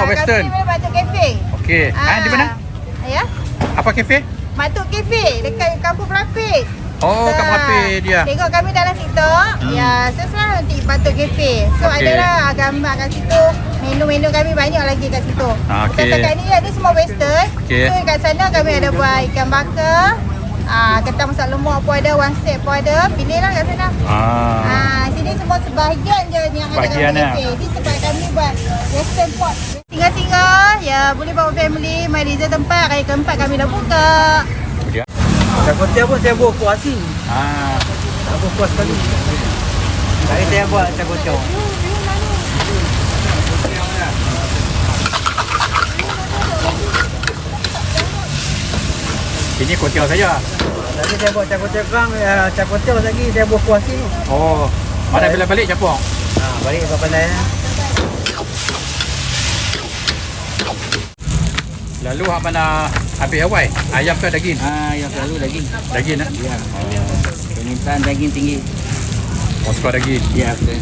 Western. Kami Batuk Cafe. Okey. Di mana? Ya. Apa kafe? Batuk Cafe dekat Kampung Berapit. Oh, kat Berapit dia. Tengok kami dalam TikTok. Ya, sesuai nanti Batuk Cafe. So Okey. adalah gambar kat situ. Menu-menu kami banyak lagi kat situ. Okey. Bukan setakat ni, ni semua western. Okey. So kat sana kami ada buat ikan bakar. Ketam masak lemak pun ada, one set pun ada. Pilihlah kat sana. Sini semua sebahagian je yang ada kat cafe. Ini sebab kami buat western pot. Singgah-singgah, ya boleh bawa family. Mari Rizal tempat, hari keempat kami dah buka. Char pun saya buat kuah asin. Aku puas sekali. Hari saya buat char. Ini kuah saja. Tadi saya buat char kerang, char lagi saya buat kuah asin. Oh, mana bila balik capung? Balik ke pandai. Lalu hak mana habis awal? Ayam ke daging? Yang selalu daging. Daging Ya. Permintaan daging tinggi. Oh, suka daging. Ya, betul.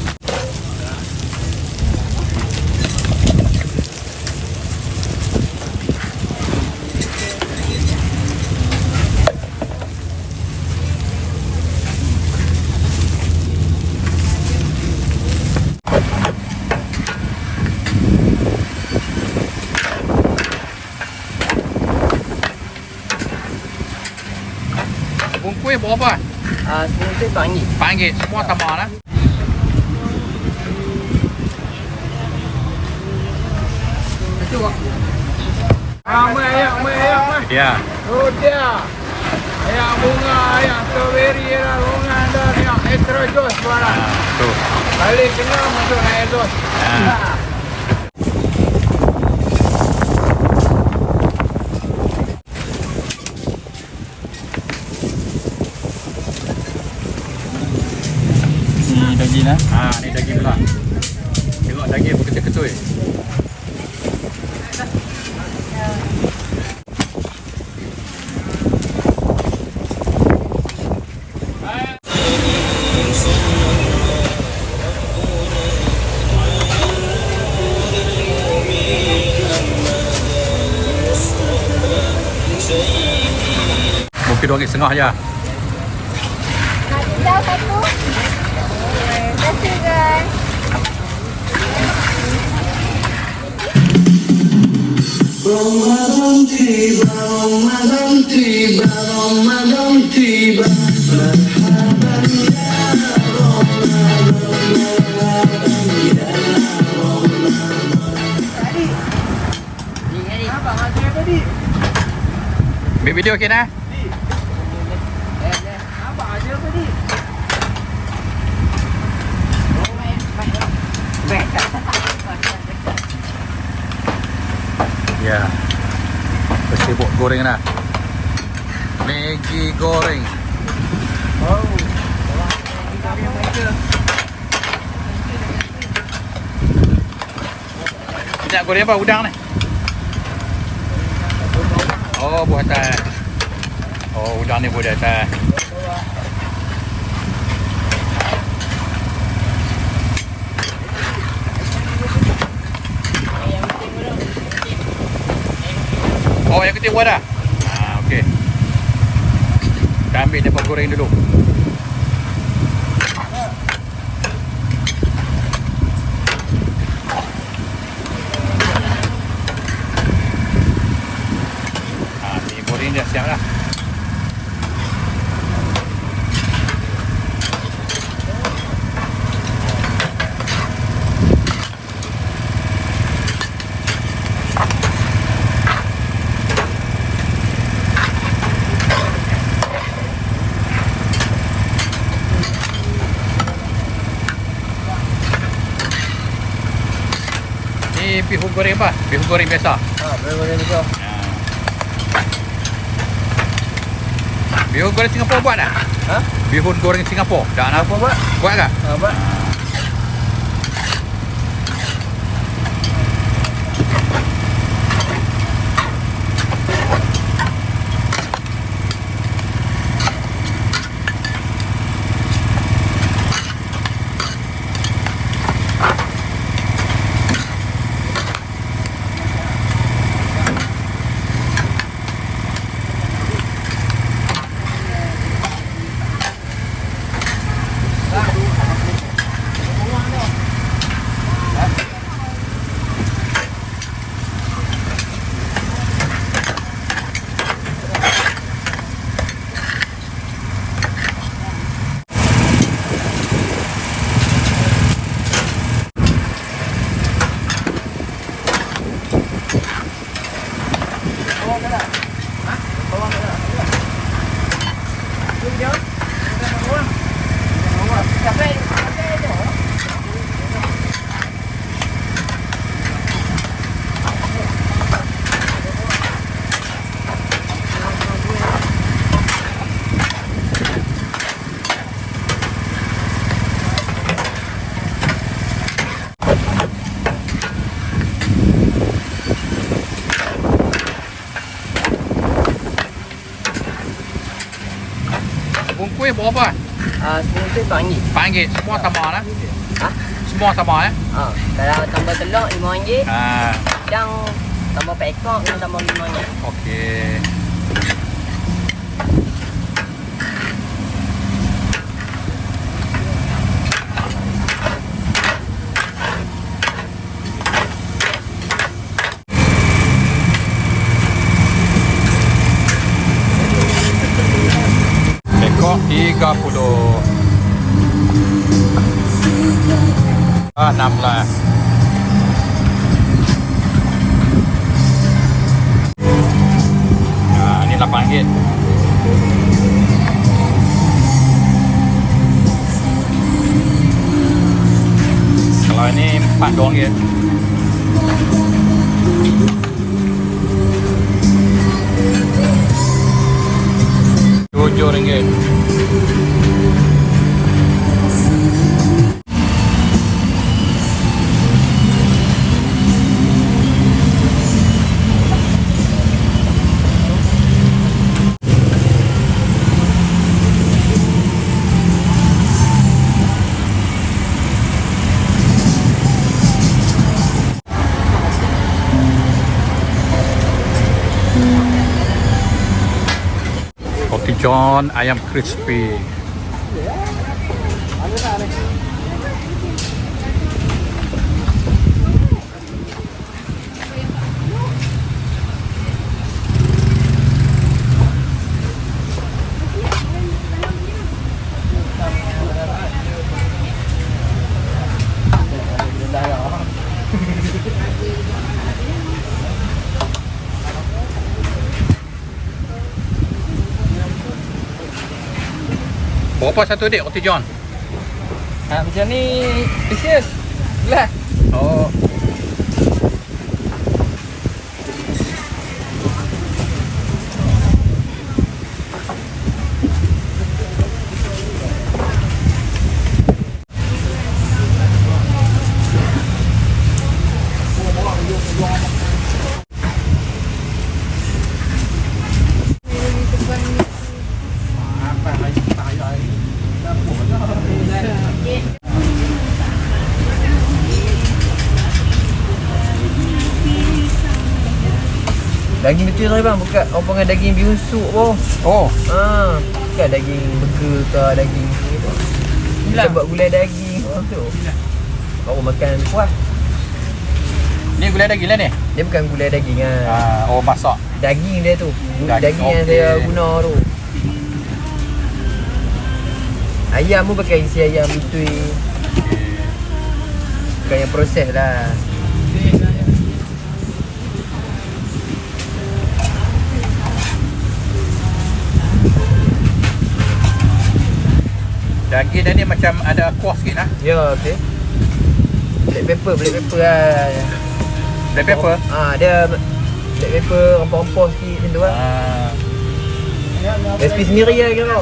Bungkus berapa? Sebentar panggil. RM4. Semua sama lah. Itu kok. Ayam. Ya. Oh dia. Ayam bunga, ayam strawberry, ayam bunga ada yang extra jos barang. Tu. Balik kena masuk air dos. Ni daging lah. Ni daging pula. Tengok daging berketul-ketul. Mungkin RM2.5 je. Tinggal satu. Terima kasih guys. Ramadan tiba, marhaban Ambil video okey nah. Ya. Bersibuk goreng dah. Maggi goreng. Sekejap goreng apa? Udang ni? Oh, buah atas. Oh, udang ni buah atas. Oh, yang ketiga buah dah? Okey. Kita ambil dapat goreng dulu. Ni goreng dah siap dah. Ni bihun goreng apa? Bihun goreng biasa. Boleh betul. Bihun goreng Singapura buat dah? Bihun goreng Singapura. Dah nak Apa buat? buat tak? Buat. ni berapa? Semua tu RM4. RM4. Semua sama lah. Ha? Semua sama ya. Kalau tambah telur RM5. Ah, Udang tambah 4 ekor kena tambah RM5. okey. Ekor 30. 16. Ini RM8. Kalau ini RM4. RM7. Roti john ayam crispy. Berapa satu dik roti john? Macam ni pieces. Lah. Oh. Daging betul tadi bang, bukan orang panggil daging biusuk pun. Oh. Bukan daging burger ke daging ni pun. Kita buat gulai daging tu. Baru makan puas. Ni gulai daging lah ni? Dia bukan gulai daging Oh, masak. Daging dia tu. Daging, Yang okey. saya guna tu. Ayam pun pakai isi ayam bitui. Bukan yang proses lah. Daging dia ni macam ada kuah sikit lah. Ya, okey. Black pepper lah. Black pepper? Dia black pepper rempah-rempah sikit macam tu lah. Resipi sendiri lah kira.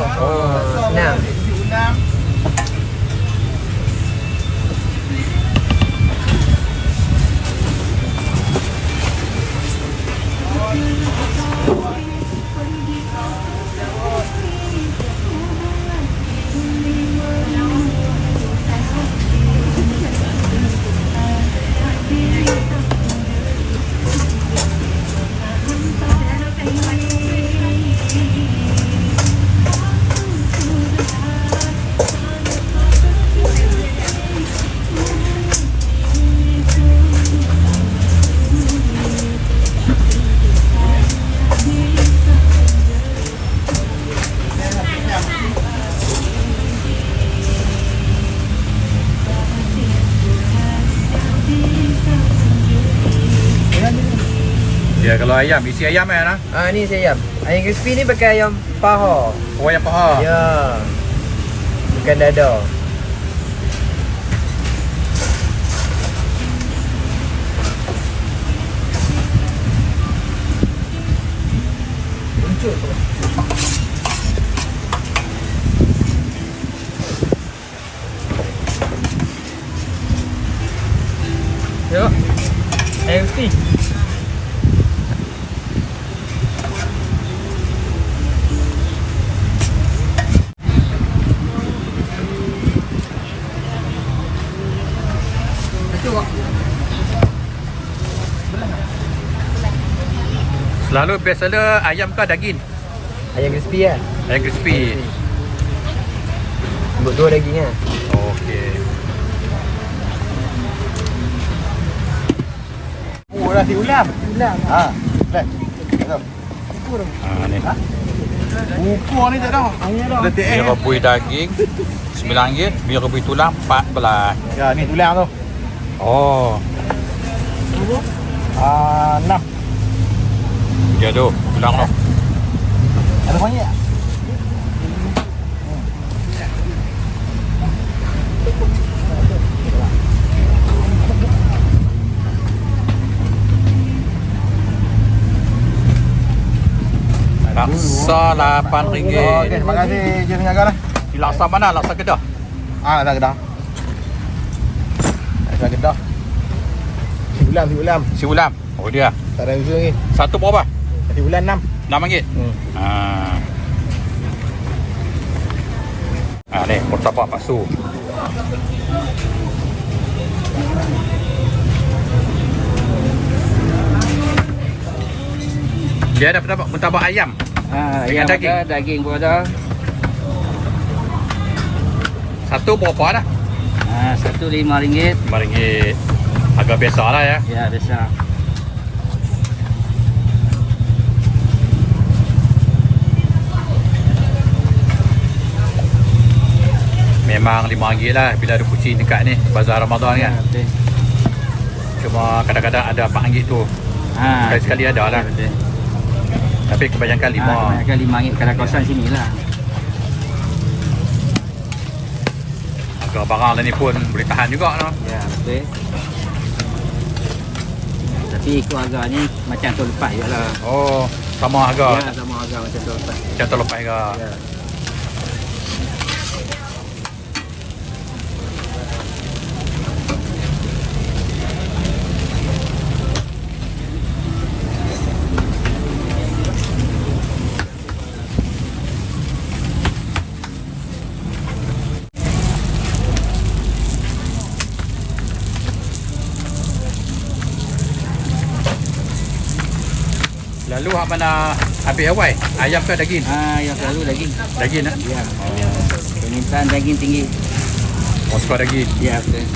Senang. Ya, kalau ayam, isi ayam kan lah. Ni isi ayam. Ayam crispy ni pakai ayam paha. Oh, ayam paha. Ya. Bukan dada. Uncut tu. Tengok. Ayam crispy. Selalu best seller ayam ke daging? Ayam crispy lah. Ayam crispy. Untuk 2 daging lah. Okey. Oh, nasi ulam. Ha. Baik. Ni. Ukur ni tak dah. Letak Mi rebus daging RM9, mi rebus tulang RM14. Ya, ni tulang tu. Oh, 6. dia tu tulang tu. Ada banyak. Laksa RM8. Okey, terima kasih je penjaga lah. Di laksa mana? Laksa Kedah. Laksa Kedah. Laksa Kedah. Si ulam. Si ulam. Oh dia. Tak ada usul lagi. Satu berapa? Si ulam 6. RM6. Ni murtabak bakso. Dia ada murtabak ayam. Dengan daging. Ada, daging pun ada. Satu berapa dah? Satu RM5. RM5. Harga biasa lah ya. Ya, biasa. Memang RM5 lah bila ada kucing dekat ni bazar Ramadan kan. Betul. Cuma kadang-kadang ada RM4 tu. Sekali-sekali ada lah. Betul. Tapi kebanyakan RM5. Kebanyakan RM5 kalau kawasan sini lah. Harga barang lah ni pun boleh tahan juga no. Ya, betul. Tapi ikut harga ni macam tahun lepas je lah. Oh, sama harga. Ya, sama harga macam tahun lepas. Macam terlepas harga. Ya. Lalu hak mana ambil awal? Ayam ke daging? Yang selalu daging. Daging lah. Ya. Permintaan daging tinggi. Oh, suka daging. Ya, betul.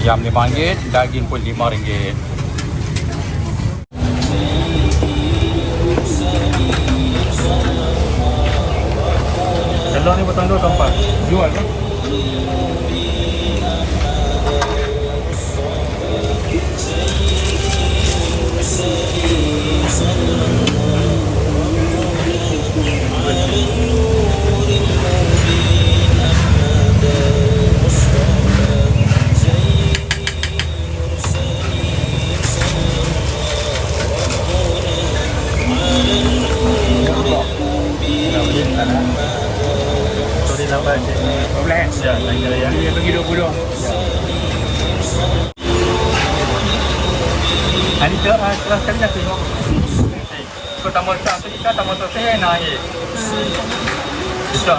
Ayam RM5, daging pun RM5. Telur ni potong 2 atau 4? Jual kan? Sorry lambat cik. 12? Ya, lagi ya. Dia bagi 20 doang. Ani terus sekali dah tengok. Kau tambah satu kita tambah satu saya naik. Bisa.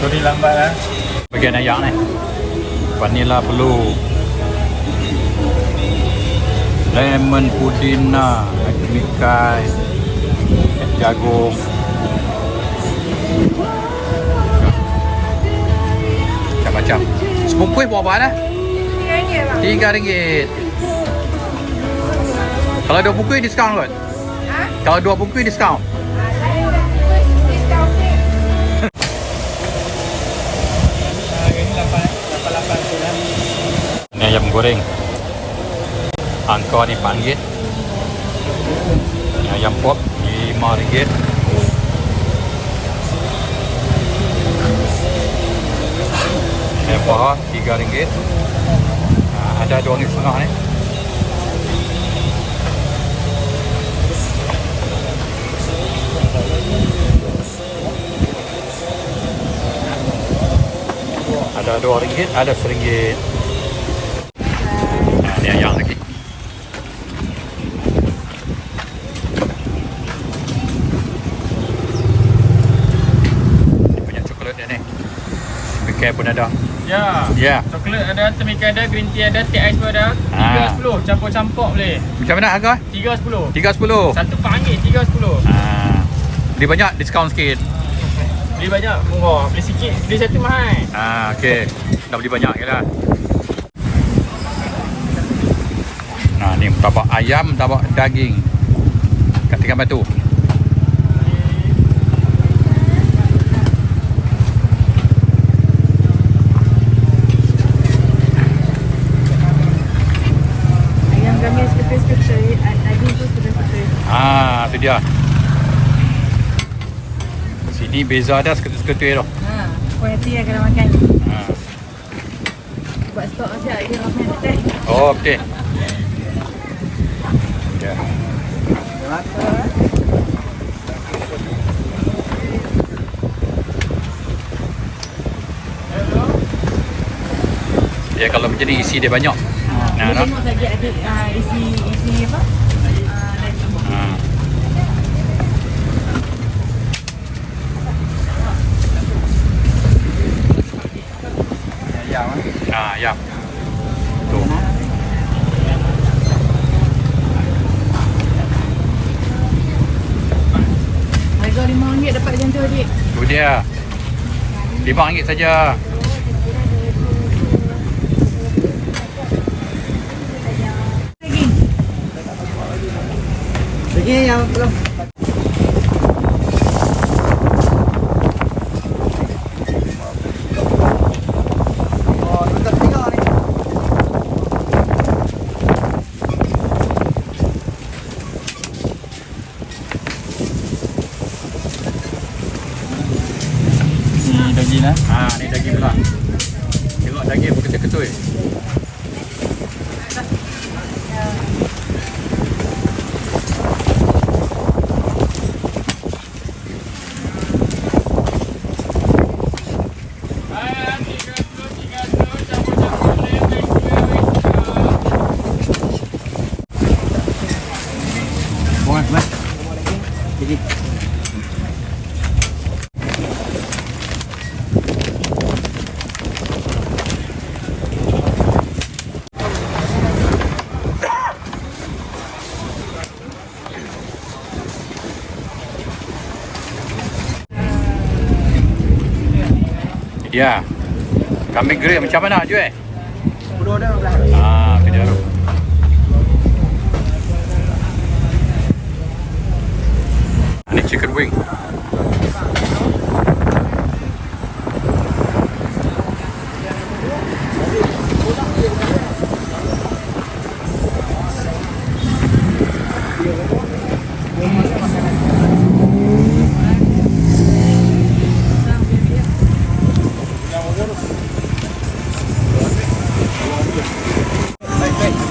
Sorry lambat lah. Bagian ayak ni. Vanilla blue. Lemon pudina, mikai, jagung. Macam-macam. Sebungkus berapa dah? RM3 bang. RM3. Kalau 2 bungkus diskaun kot? Ha? Kalau 2 bungkus diskaun? Ini ayam goreng. Angkor ni RM4. Ini ayam pop RM5. Ayam paha RM3. Ada RM2.5 ni. Ada RM2, ada RM1. Nah, ni ayam lagi. Ni punya coklat dia ni. Mikai pun ada. Ya. Ya. Coklat ada, temikai ada, green tea ada, teh ais pun ada. RM3.10 campur-campur boleh. Macam mana harga? RM3.10. RM3.10. Satu RM4, RM3.10. Beli banyak diskaun sikit. Beli banyak murah, beli sikit, beli satu mahal. Okey. Dah beli banyak ke lah. Nah, ni tabak ayam, tabak daging. Kat Tiga Batu. Ayam kami seketul-seketul, daging tu seketul-seketul. Tu dia. Sini beza dah seketul-seketul tu. Kau hati lah kalau makan. Ha. Buat stok siap lagi ramai nak teh. Oh, okey. Ya. Ya, kalau macam ni isi dia banyak. Nah, tengok lagi ada isi apa? Daging. Ayam. Tu. Harga RM5 dapat macam tu adik. Tu dia. RM5 saja. Lagi yang belum. Daging lah. Ni daging pula. Tengok daging pun ketul-ketul. Buat. Jadi Ya. Kambing grill macam mana jual? $10 dah. Kedai tu. Ini chicken wing.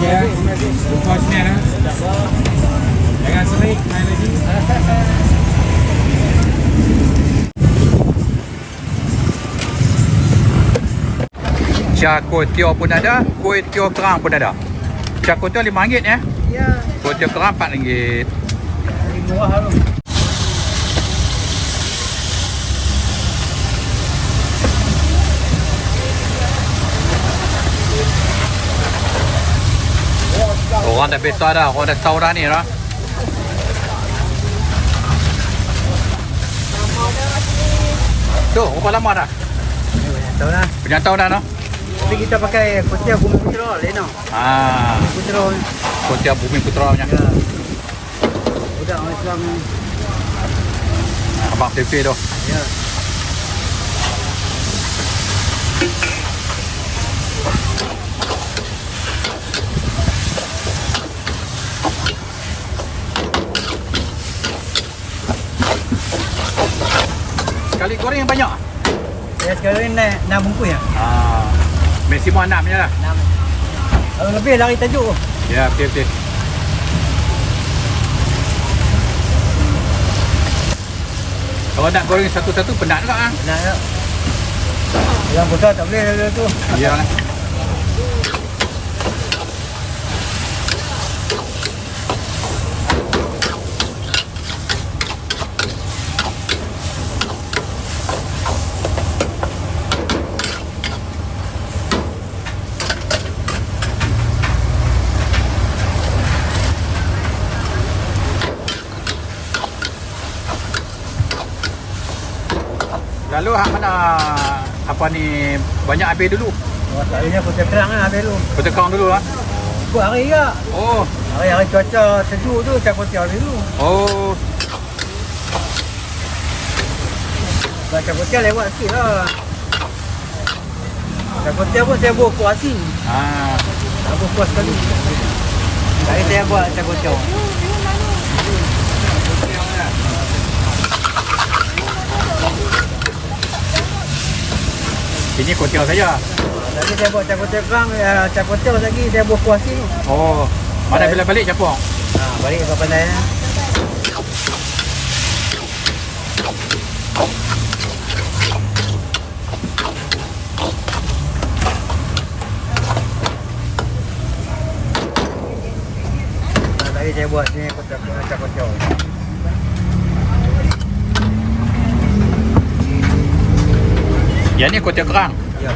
Ya. Buka sini lah. Jangan serik main lagi. Char kway teow pun ada, kuih teow kerang pun ada. Char kway teow RM5 ya? Ya. Kuih teow kerang RM4. Murah tu. Orang dah biasa dah, orang dah tahu dah ni lah. Tu, berapa lama dah? Tahu lah. Penyantau dah no? Tapi kita pakai kotia Bumi Putra lain tau. Putra ni. Kotia Bumi Putra punya. Ya. Budak orang Islam ni. Abang TV tu. Ya. Sekali goreng yang banyak? Saya sekarang ni 6 bungkus ya. Maksimum 6 je lah. 6. Kalau lebih lari tajuk. Ya, betul-betul. Kalau nak goreng satu-satu penat juga ah. Nak tak? Yang besar tak boleh dah tu. Ya. Lalu hak mana apa ni banyak habis dulu. Masalahnya putih kerang lah habis dulu. Bertekang dulu lah. Buat hari ke? Oh. Hari-hari cuaca sejuk tu saya putih habis dulu. Oh. Saya putih lewat sikit lah. Saya putih pun saya buat kuah asin. Saya buat kuah sekali. Hari saya buat saya putih. Ini kotiau saja. Tadi saya buat cakutir kerang, cakutir lagi saya buat kuah asin. Oh. Mana bila balik capung? Balik ke pandai. Tadi saya buat sini cakutir. Yang ni kotiau kerang. Ya.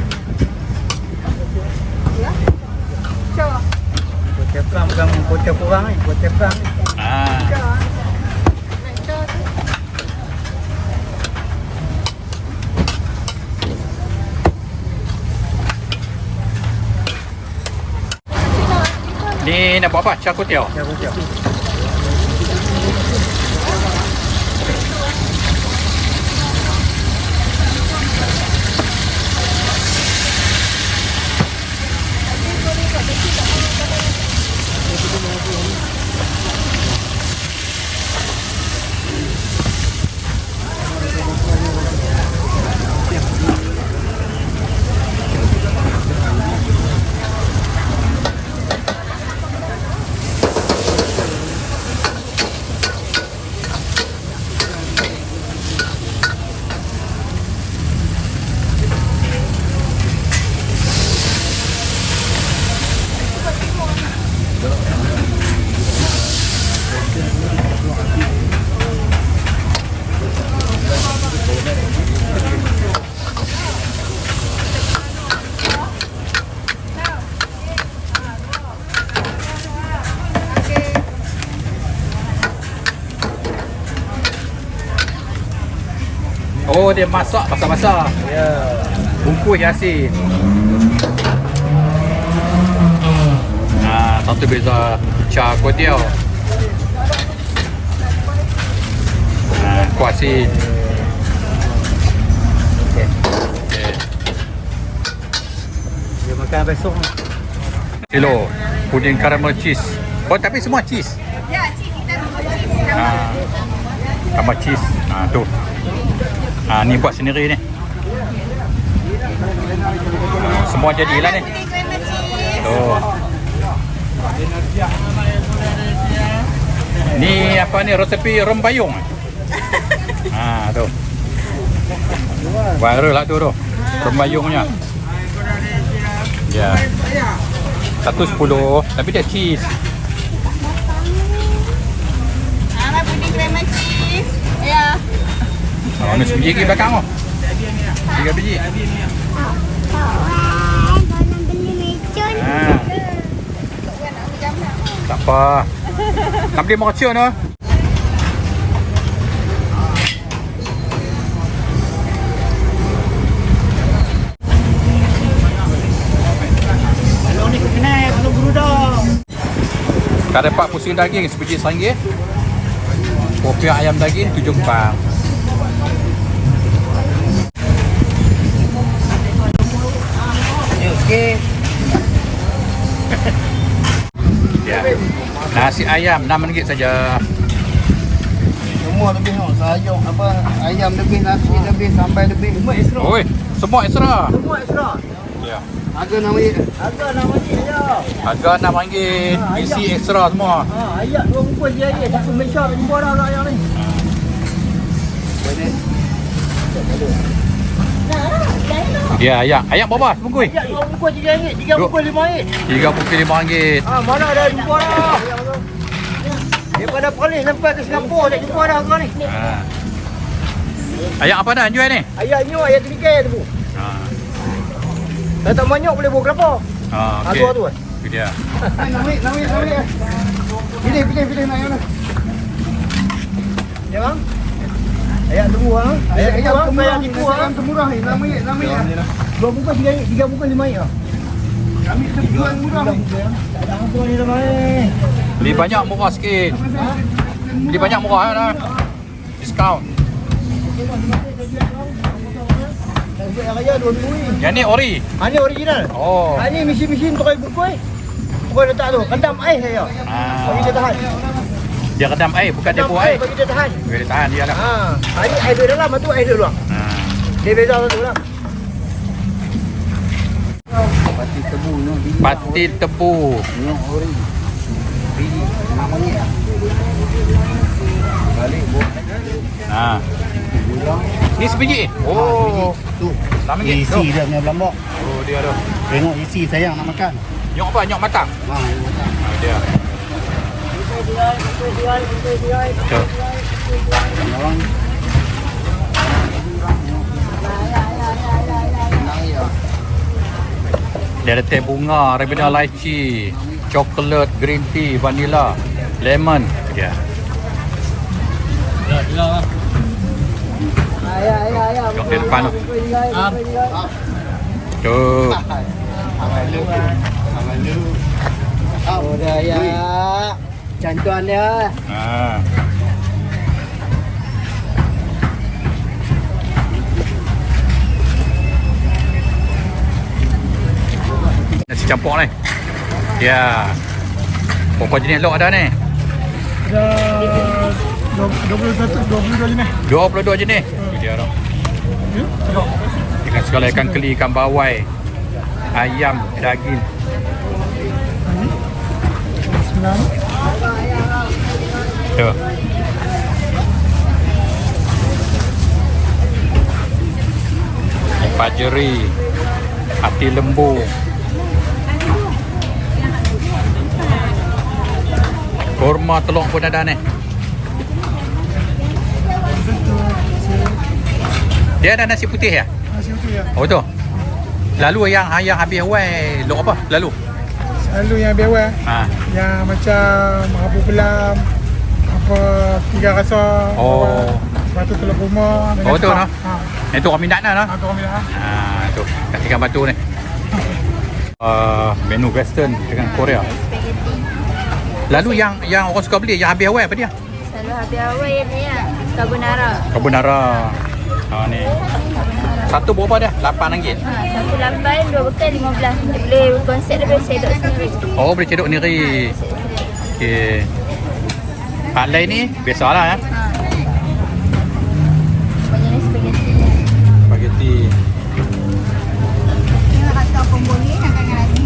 Coba. Kotiau kerang bukan kotiau kurang ni, kotiau kerang ni. Coba. Ni nak buat apa? Char kotiau. Cakutir. Oh, dia masak basah-basah. Ya. Bungkus asin. Satu beza char kotiau. Kuah asin. Okey. Okay. Dia makan besok. Kilo puding caramel cheese. Oh, tapi semua cheese. Ya, cik kita buat cheese. Tambah cheese. Tu. Ni buat sendiri ni. Semua jadilah ni. Puding cream cheese. Tu. Ni apa ni resepi rembayung. Tu. Viral lah tu. Rembayungnya. Ya. 110 tapi dia cheese. Puding cream cheese. Ya. Ni sebiji lagi belakang tu. 3 biji. Kalau beli mecun. Tak apa. Nak beli mercun tu. Kalau ni kenal kalau berudang. Kada 4 pusing daging sebiji RM1. Kopi ayam daging RM7. Okey. Ya. Nasi ayam RM6 saja. Semua lebih tau. Sayur apa, ayam lebih, nasi lebih, sambal lebih. Semua extra. Oi, semua extra. Semua extra. Ya. Harga RM6. Harga nama ni aja. Harga RM6. Isi extra semua. Ayat 2 bungkus je air. Tak Malaysia tak jumpa dah ayam ni. Ya, ayam. Ayam berapa sebungkus? Ayat 2 bungkus RM3. 3 bungkus RM5. RM35. Mana dah jumpa dah. Daripada Perlis sampai ke Singapura tak jumpa dah harga ni. Ayam apa dah jual ni? Ayat ni ayat terikai tu. Kalau tak banyak boleh bawa kelapa. Okey. Harga tu. Itu dia. Naik. Pilih nak yang mana? Ya bang. Ayat tunggu ah. Ayat tunggu ayat tipu ah. Ayam termurah ni, RM6. 2 bungkus RM3, 3 bungkus RM5 ah. Kami terjual murah ni. Tak ada apa ni dah mai. Beli banyak murah sikit. Beli banyak murah kan? Diskaun. Raya 2 minggu ni. Yang ni ori. Ni original. Oh. Ni mesin-mesin tukar bungkus. Pukul letak tu, kendam air saya. Bagi dia tahan. Dia redam air, bukan dia Kendam buah air. bagi dia tahan. Dia tahan dia lah. Ni air dia dalam, tu air dia luar. Dia beza satu lah. Pati tebu ni. Patil tebu. Ni ori. Bili RM6 lah. Balik buat. Ni sebiji. Oh. Tu. RM6 tu. Isi dia punya belambak. Oh dia tu. Tengok isi sayang nak makan. Nyok apa? Nyok matang. Dia. Tu. Orang Dia ada teh bunga, ribena lychee, coklat, green tea, vanilla, lemon. Dia. Jom di depan tu. Tu. Oh dah ya. Cantuan dia. Nasi campur ni. Ya. Berapa jenis lok ada ni? Ada 22 jenis. 22 jenis. Itu dia tu. Dengan segala ikan keli, ikan bawai, ayam, daging. Tu. Pajeri, hati lembu, kurma telur pun ada ni. Dia ada nasi putih ya? Nasi putih ya. Oh betul. Lalu yang habis awal lok apa? Lalu. Selalu yang biasa. Yang macam rabu pelam, apa tiga rasa. Oh. Batu telur kurma. Oh tu nah. Itu orang minat lah. Atau kami dah. Tu katikan batu ni. Menu western dengan Korea. Lalu yang orang suka beli yang habis awal apa dia? Selalu habis awal yang ni lah. Carbonara. Ni. Satu berapa dia? RM8. Satu lambai, 2 bekal 15. Boleh konsep lebih sedok sendiri. Oh boleh cedok sendiri. Okey. Hak lain ni biasalah ya. Jenis spaghetti. Spaghetti. Ini rasa pun boleh nak dengan nasi.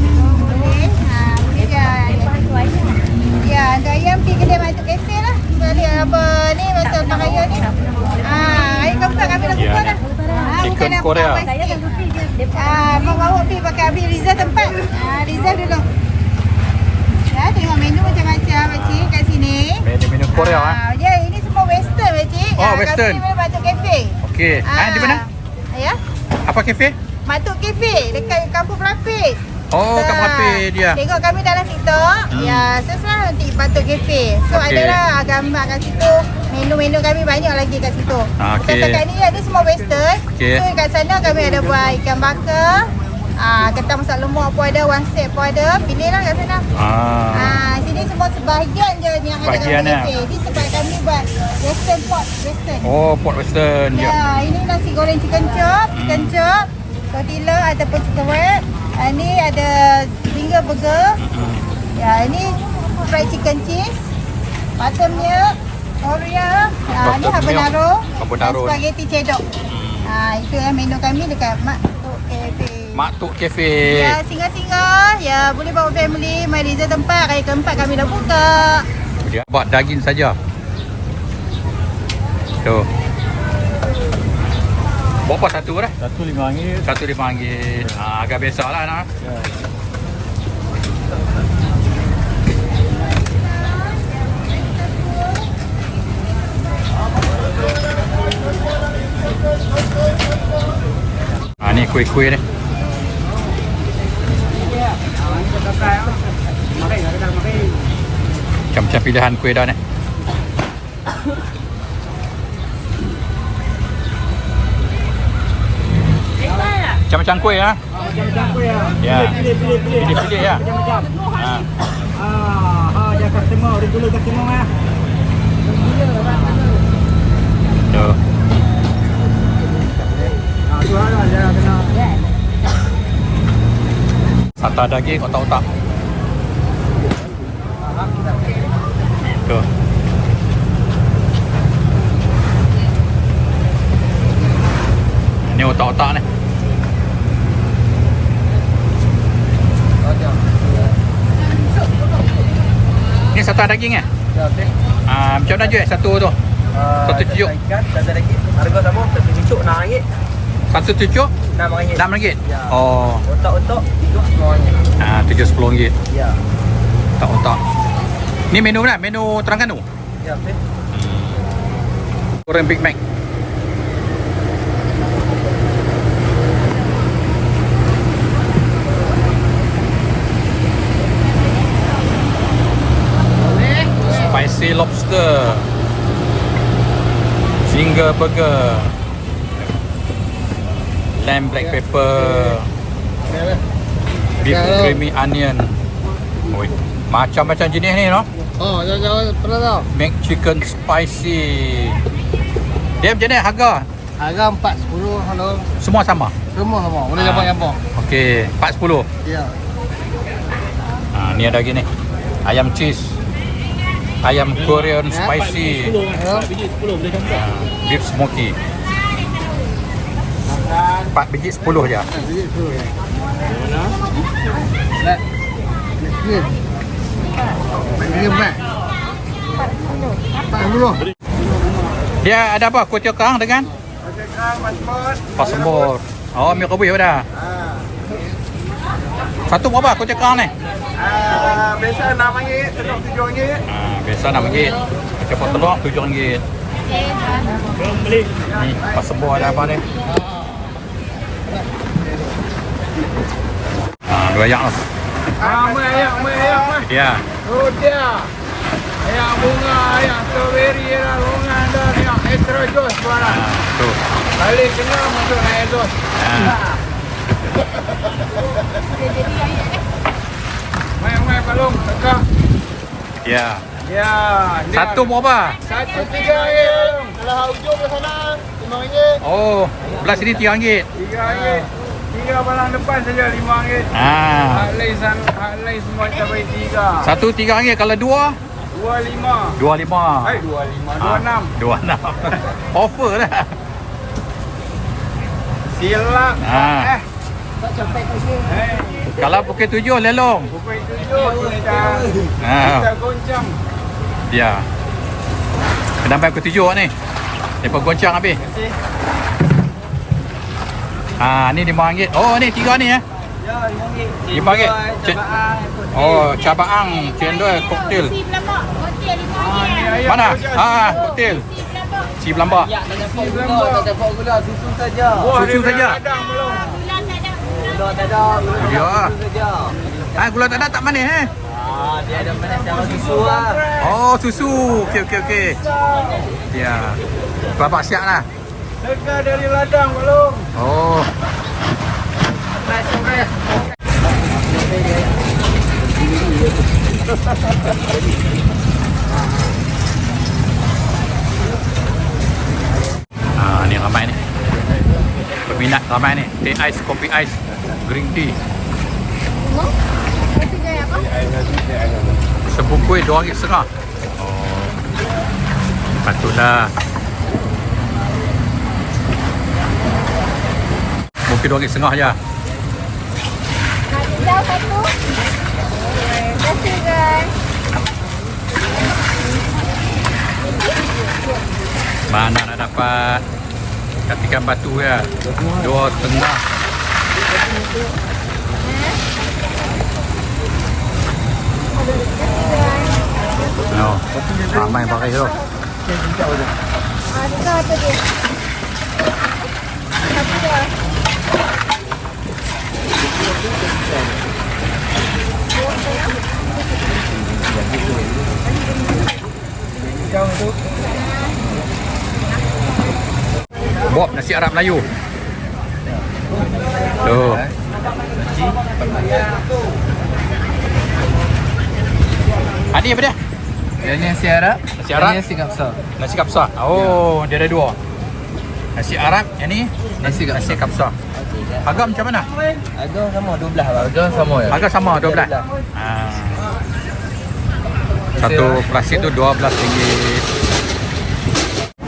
Boleh. Boleh je. Ya, ada ayam pergi kedai Matu Cafe lah. Beli apa ni masa lepas raya ni. Ayam kampung kami dah buka dah. Chicken Korea. Mak bawa pergi pakai Abi Rizal tempat. Rizal dulu. Ya, tengok menu macam-macam makcik kat sini. Menu Korea Ya, ini semua western makcik. Oh, western. Kami di Matu Cafe. Okey. Di mana? Ya. Apa kafe? Matu Cafe dekat Kampung Pelapis. Oh, kat Merapi dia. Tengok kami dalam TikTok. Ya, sesuai nanti Batuk Cafe. So Okey. adalah gambar kat situ. Menu-menu kami banyak lagi kat situ. Bukan Okey. setakat ni, ada semua western. Okey. So kat sana kami ada buat ikan bakar. Ketam masak lemak pun ada, one set pun ada. Pilihlah kat sana. Sini semua sebahagian je yang ada kat Sebahagian, Batuk Cafe. Ini sebab kami buat western pot, western. Oh, pot western. Ya. Ya, ini nasi goreng chicken chop, tortilla ataupun chicken wrap. Ini ada finger burger. Ya, ini fried chicken cheese, buttermilk, Oreo. Ini habanero, dan spaghetti cedok. Itu yang menu kami dekat Mak Tok Cafe. Mak Tok Cafe. Ya, singgah-singgah. Ya, boleh bawa family. Mai reserve tempat. Hari keempat kami dah buka. Dia buat daging saja. Tu. Berapa satu dah? Satu RM5. Satu RM5. Agak biasa lah nak. Ni kuih-kuih ni. Macam-macam pilihan kuih dah ni. Macam-macam kuih ya. Macam-macam kuih ya. Ya. Pilih-pilih. Pilih-pilih ya. Macam-macam. Dia customer, regular customer ya. Tu. Tu lah dia kena. Sata daging otak-otak. Tu. Ni otak-otak ni. Ni sata daging eh? Macam mana jual satu tu? Satu cucuk. Satu lagi. Harga sama, satu cucuk RM6. Satu cucuk RM6. RM6. Ya. Oh. Otak-otak RM7. RM7.10. Ya. Otak-otak. Ni menu mana? Menu Terengganu? Ya, okey. Goreng Big Mac. Spicy lobster. Finger burger. Lamb black pepper. Beef creamy onion. Oi, macam-macam jenis ni no. Oh, jangan pernah tahu. Mac chicken spicy. Dia macam ni harga? Harga 4.10 kalau Semua sama? semua sama. Boleh jambang-jambang. Okey, 4.10. Ya. Ni ada lagi ni. Ayam cheese. Ayam Korean spicy. Beef smoky. 4 biji 10 je. Biji 10 ya. Nak. Ni. Ini mak. 40. Dia ada apa? Kucing kerang dengan pasembur. Oh, mi rebus dah. Satu berapa kucing kerang ni? Biasa RM6, telur RM7. Biasa RM6. Cepat telur RM7. Ni pasembur ada apa ni? Dua ayak lah. Ayak. Ya. Oh dia. Ayak bunga, ayak strawberry lah, bunga ada yang extra jos barang. Tu. Balik kenyang masuk naik jos. Main balong tekak. Ya. Ya. Satu berapa? Satu RM3. Kalau hujung ke sana RM5. Oh, belah sini RM3. RM3. 3 balang depan saja RM5. Hak lain semua cabai 3. Satu RM3. Kalau dua? RM25. RM25. RM26. RM26. Offer lah. Silap. Kalau pukul 7 lelong. Pukul 7 kita goncang. Ya. Sampai pukul 7 ni. Lepas goncang habis. Ni RM5. Oh, ni 3 ni eh. Ya, RM5. RM5. Oh, cabaang cendol koktel. Si belambak, hotel RM5. Mana? Koktel. Si belambak. Tak ada gula, susu saja. Susu saja. Radang belum. Bulan tak ada. Ya. Gula tak ada tak manis Dia ada manis sama susu lah. Oh, susu. Okey. Ya. Kelapa siap lah. Dekat dari ladang belum. Oh. Ni ramai ni. Peminat ramai ni. Teh ais, kopi ais, green tea. Nasi gaya apa? Sebungkus RM2.5. Oh. Patutlah. Mungkin RM2.5 je. Hijau satu. Terima kasih guys. Mana nak dapat ikan batu ya? RM2.5. No. Ramai pakai tu. Ada apa dia? Satu dah. Bob nasi Arab Melayu. Tuh. Ini apa dia? Yang ni nasi Arab. Nasi Arab? Yang ni nasi kapsa. Nasi kapsa. Oh, dia ada dua. Nasi Arab, yang ni Nasi kapsa. nasi kapsa. Harga macam mana? Harga sama 12 lah. Harga sama ya. Harga sama 12. Satu plastik tu RM12.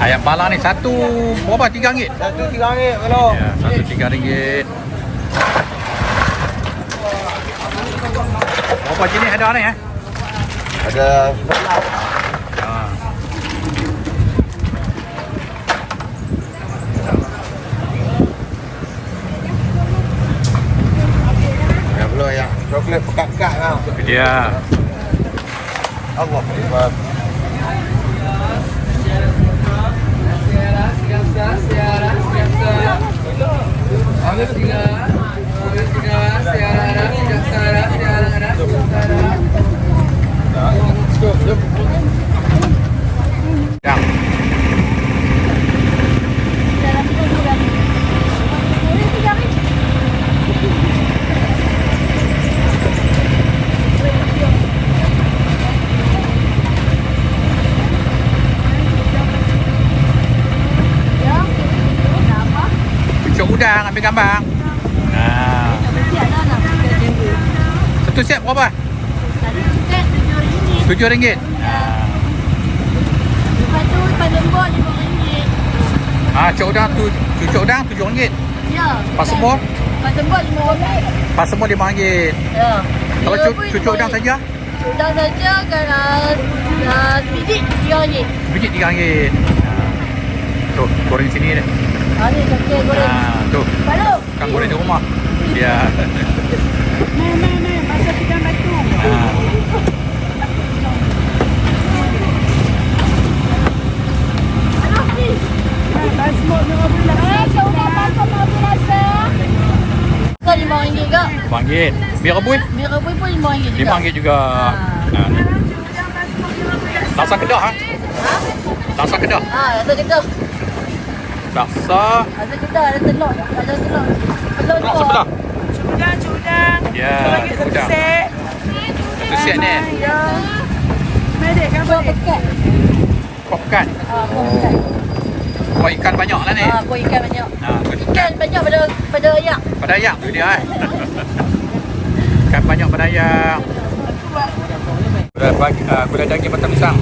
Ayam pala ni satu berapa? RM3? Satu RM3 kalau. Ya, satu RM3. Berapa jenis ada ni Ada yang belum yang coklat pekat-pekat lah. dia. Allah Akbar. Yang cucuk udang ambil gambar. Satu set berapa? RM7. Lepas tu padembor RM5. Cucuk udang tu, cucuk udang RM7. Ya. Pasembor? Padembor RM5. Pasembor RM5. Ya. Kalau cucuk udang saja? Udang saja kan sebiji RM3. Biji RM3. Tu, goreng sini deh. Ni cakap goreng. Tu, Kalau kan goreng di rumah. Ya. Pasal ikan batu. RM5 ke? RM5. Biar rebus? Biar rebus pun RM5 juga. RM5 juga. Laksa Kedah Laksa Kedah. Rasa Kedah. Laksa Rasa Kedah ada telur. Ada telur. telur sebelah. Cudang. Ya, udang. Satu set ni. Ya. Medek kan Kuah boleh. pekat. Kuah pekat. Kuah pekat. Kuah ikan banyak lah ni. Kuah ikan banyak. Tu Ikan banyak pada ayak. pada ayak tu dia Ikan banyak pada ayak. Gulai daging batang pisang.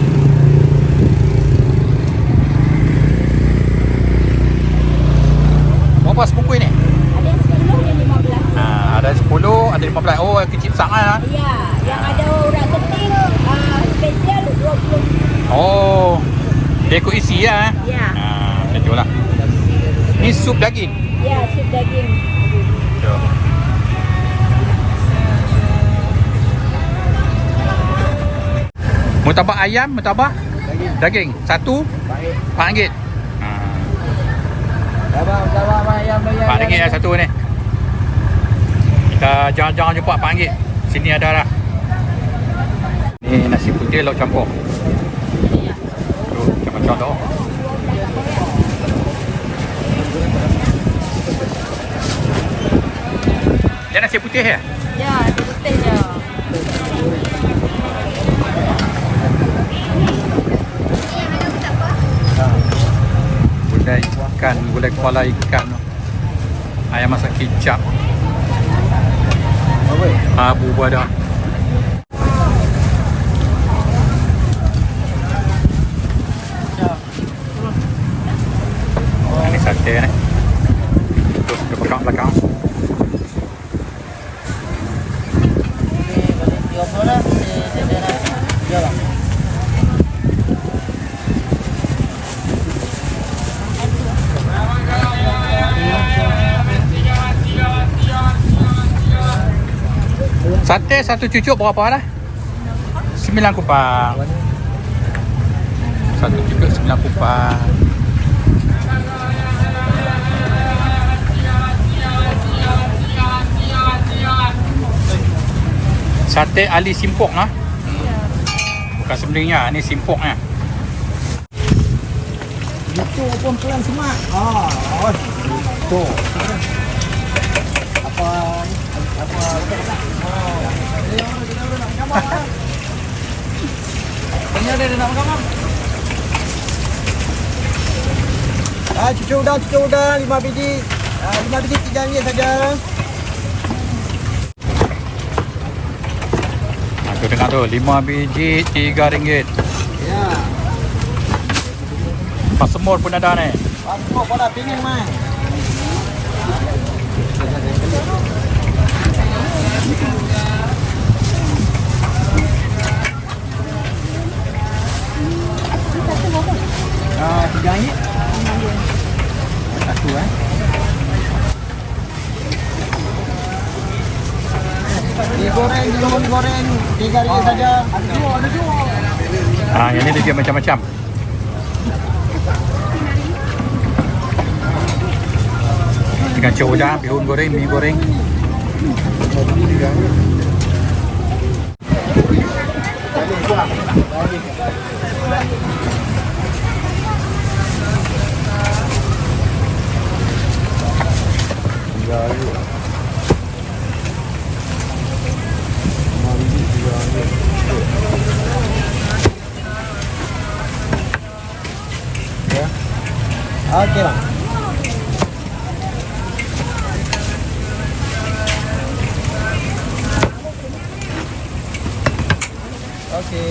Berapa sebungkus ni? Ada 10 dan 15. Ada 10, ada 15. Oh, kecil sangat. Ya, yang ada urat keting spesial 20. Oh, dia ikut isi ya. Ya. Macam lah. Ni sup daging. Ya, sup daging. Murtabak ayam, murtabak daging. Satu RM4. Abang ayam bayar. RM4 lah satu ni. Kita jangan jumpa RM4. Sini ada dah. Ni nasi putih lauk campur. Tu macam tu. Dia nasi putih ya? Ya, nasi putih je. Gulai ikan, gulai kepala ikan. Ayam masak kicap. Bubur ada. Ini sate ni. Terus ke belakang. Sate satu cucuk berapa dah? 9 kupang. Satu cucuk 9 kupang. Sate Ali Simpok lah. Bukan sebenarnya, ni Simpoknya. Itu pun pelan semak. Itu. Apa? Ini ada nak makan. Cucuk udang 5 biji. 5 biji RM3 saja. Tu dengar tu, 5 biji RM3. Ya. Pas semur pun ada ni. Passport pun dah pingin mai. RM3. Satu digoreng RM3 saja. Ada jual. Yang ni dia macam-macam. Dengan cuk udang, bihun goreng, mi goreng. Okey lah. Okey.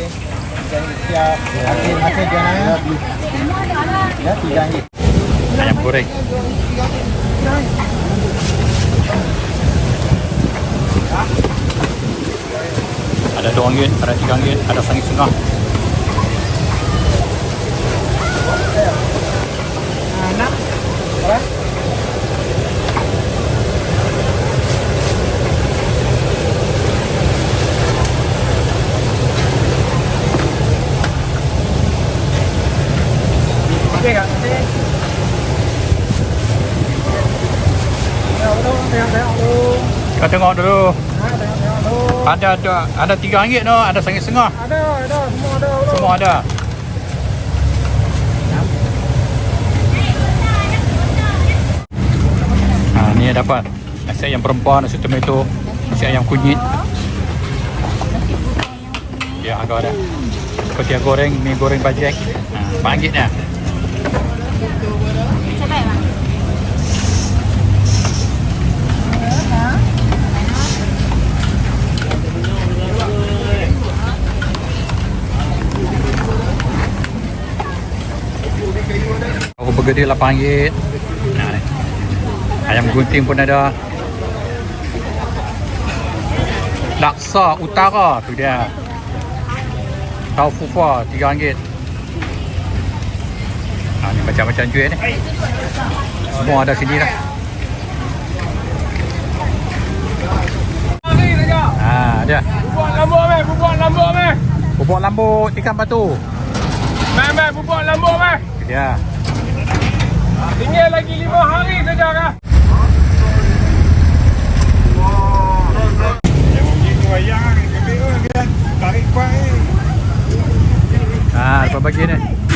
Siap. Okey, jangan. Ya, RM3. Ayam goreng. Ada RM2, ada RM3, ada RM1.5. Anak. Berapa? Okey tak? Kau tengok dulu. Ada RM3 tu, ada RM1.5. Ada, Semua ada. Ni dapat nasi ayam perempuan, nasi tomato, nasi ayam kunyit. Ya, agak ada. Seperti goreng, mi goreng bajek. RM4 dah. Bergedil RM8. Ayam gunting pun ada. Laksa utara tu dia. Tahu fufa RM3. Ni macam-macam jual ni. Semua ada sini lah. Dia. Bubuk lambuk ikan batu. Bubuk lambuk Dia. Tinggal lagi 5 hari saja kah? Wah. Lepas bagi ni.